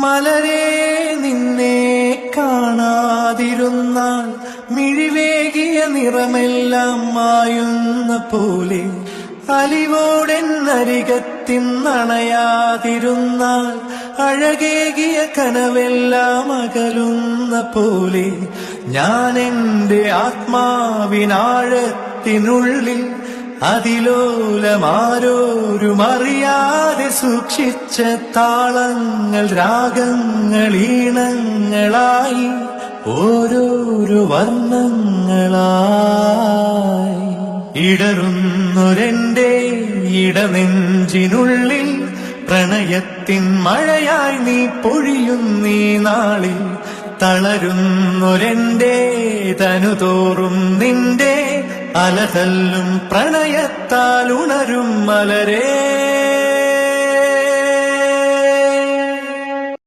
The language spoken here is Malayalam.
മലരേ നിന്നെ കാണാതിരുന്നാൽ മിഴിവേകിയ നിറമെല്ലാം മായുന്ന പോലെ അലിവോടെന്നരികത്തിന്നണയാതിരുന്നാൽ അഴകേകിയ കനവെല്ലാം അകലുന്ന പോലെ ഞാൻ എന്റെ ആത്മാവിനാഴത്തിനുള്ളിൽ അതിലോലമാരോരുമറിയാതെ സൂക്ഷിച്ച താളങ്ങൾ രാഗങ്ങൾ ഈണങ്ങളായി ഓരോരോ വർണ്ണങ്ങളായി ഇടറുന്നൊരെന്റെ ഇടനെഞ്ചിനുള്ളിൽ പ്രണയത്തിൻ മഴയായി നീ പൊഴിയുന്നീ നാളിൽ തളരുന്നൊരെന്റെ തനുതോറും നിന്റെ അലതല്ലും പ്രണയത്താൽ ഉണരും മലരേ.